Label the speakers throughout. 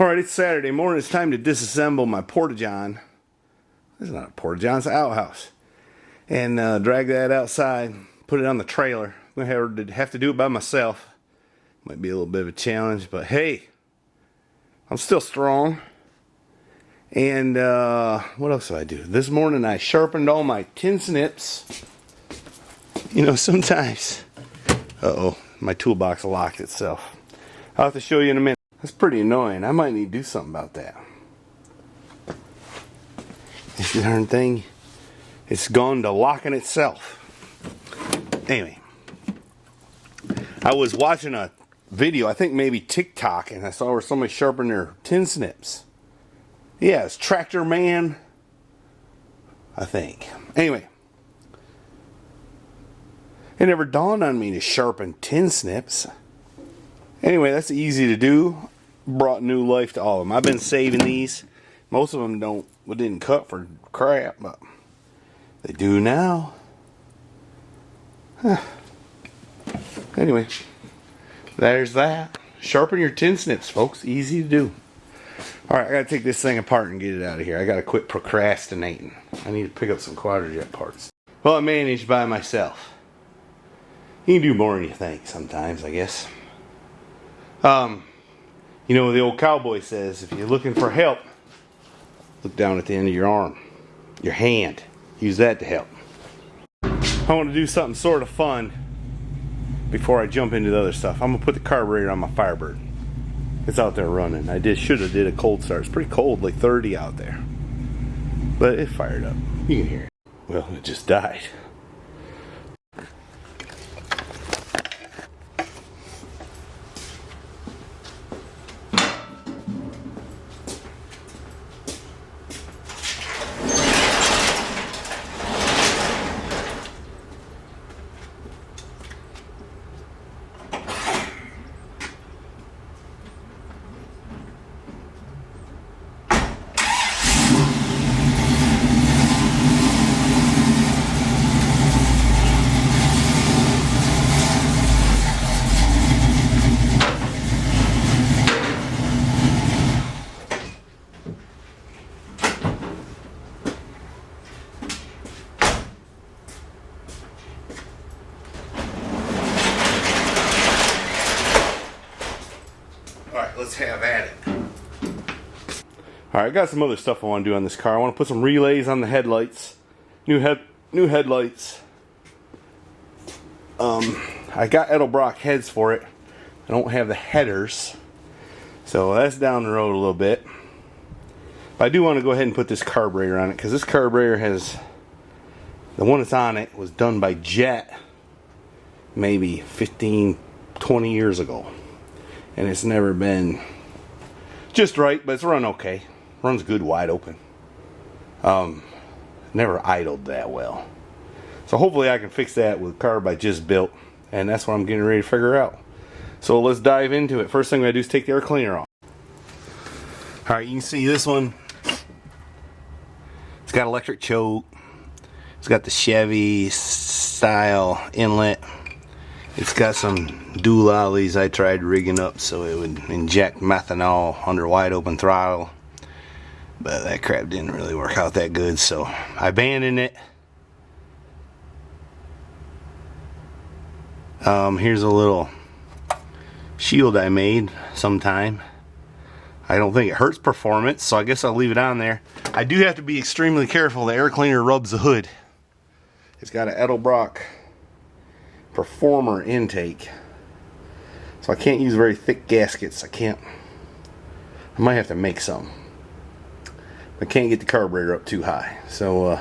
Speaker 1: Alright, it's Saturday morning. It's time to disassemble my Portageon. This is not a Portageon, it's an outhouse. And drag that outside, put it on the trailer. I'm going to have to do it by myself. Might be a little bit of a challenge, but hey, I'm still strong. And what else did I do? This morning I sharpened all my tin snips. You know, sometimes... Uh-oh, my toolbox locked itself. I'll have to show you in a minute. That's pretty annoying. I might need to do something about that. This darn thing, it's gone to locking itself. Anyway, I was watching a video, I think maybe TikTok, and I saw where somebody sharpened their tin snips. Yeah, it's Tractor Man, I think. Anyway, it never dawned on me to sharpen tin snips. Anyway, that's easy to do. Brought new life to all of them. I've been saving these. Most of them didn't cut for crap, but they do now. Anyway, there's that. Sharpen your tin snips, folks. Easy to do. Alright, I gotta take this thing apart and get it out of here. I gotta quit procrastinating. I need to pick up some Quadrajet parts. Well, I managed by myself. You can do more than you think sometimes, I guess. You know what the old cowboy says, if you're looking for help, look down at the end of your arm, your hand. Use that to help. I want to do something sort of fun before I jump into the other stuff. I'm going to put the carburetor on my Firebird. It's out there running. I should have did a cold start. It's pretty cold, like 30 out there. But it fired up. You can hear it. Well, it just died. Let's have at it. Alright, I got some other stuff I want to do on this car. I want to put some relays on the headlights. New headlights. I got Edelbrock heads for it. I don't have the headers. So that's down the road a little bit. But I do want to go ahead and put this carburetor on it, because this carburetor has... The one that's on it was done by Jet maybe 15, 20 years ago. And it's never been just right, but it's run okay. Runs good wide open. Never idled that well. So hopefully I can fix that with a carb I just built. And that's what I'm getting ready to figure out. So let's dive into it. First thing I'm going to do is take the air cleaner off. Alright, you can see this one. It's got electric choke. It's got the Chevy style inlet. It's got some dual ollies I tried rigging up so it would inject methanol under wide open throttle. But that crap didn't really work out that good, so I abandoned it. Here's a little shield I made sometime. I don't think it hurts performance, so I guess I'll leave it on there. I do have to be extremely careful. The air cleaner rubs the hood. It's got an Edelbrock Performer intake, so I can't use very thick gaskets. I might have to make some. I can't get the carburetor up too high, so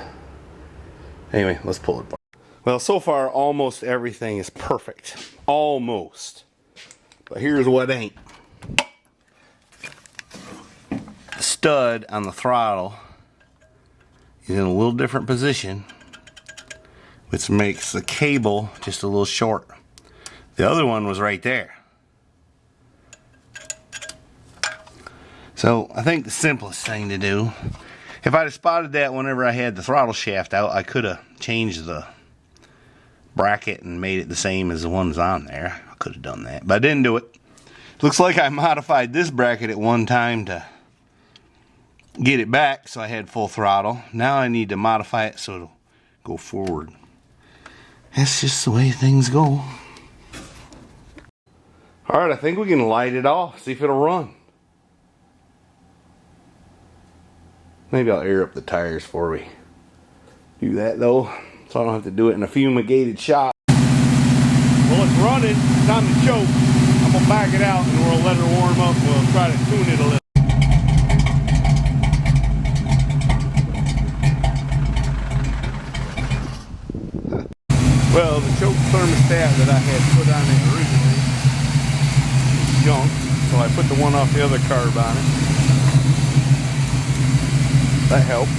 Speaker 1: anyway, let's pull it apart. Well, so far almost everything is perfect, almost, but here's what ain't. The stud on the throttle is in a little different position, which makes the cable just a little short. The other one was right there. So I think the simplest thing to do, if I'd have spotted that whenever I had the throttle shaft out, I could have changed the bracket and made it the same as the ones on there. I could have done that, but I didn't do it. Looks like I modified this bracket at one time to get it back so I had full throttle. Now I need to modify it so it'll go forward. That's just the way things go. Alright, I think we can light it off, see if it'll run. Maybe I'll air up the tires before we do that though, so I don't have to do it in a fumigated shop. Well, it's running, it's time to choke. I'm gonna back it out and we'll let her warm up. We'll try to tune it a little. Well, the choke thermostat that I had put on it originally was junk, so I put the one off the other carb on it. That helped.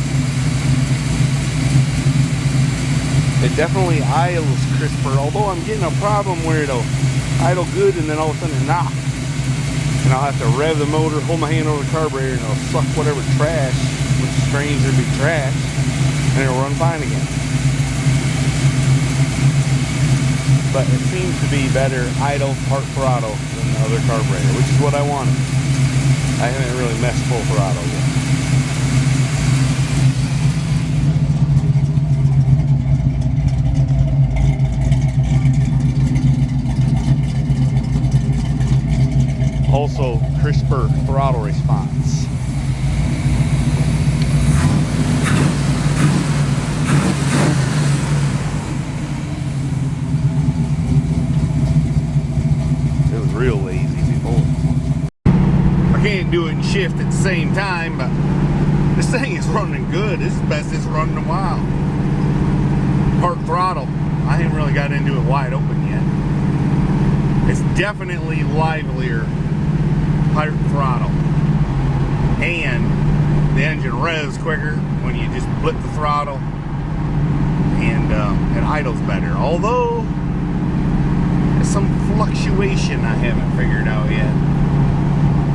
Speaker 1: It definitely idles crisper, although I'm getting a problem where it'll idle good and then all of a sudden it knocks. And I'll have to rev the motor, hold my hand over the carburetor, and it'll suck whatever trash, which is strange there'd be trash, and it'll run fine again. But it seems to be better idle part throttle than the other carburetor, which is what I wanted. I haven't really messed full throttle yet. Also, crisper throttle response. It was real lazy before. I can't do it and shift at the same time, but this thing is running good. This is the best it's run in a while. Part throttle. I haven't really got into it wide open yet. It's definitely livelier part throttle, and the engine revs quicker when you just flip the throttle, and it idles better, although there's some fluctuation I haven't figured out yet.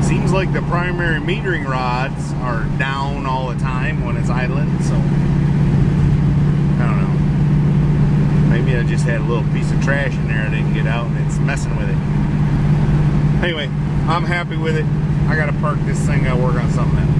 Speaker 1: Seems like the primary metering rods are down all the time when it's idling, so I don't know, maybe I just had a little piece of trash in there I didn't get out and it's messing with it. Anyway, I'm happy with it. I gotta park this thing, gotta work on something else.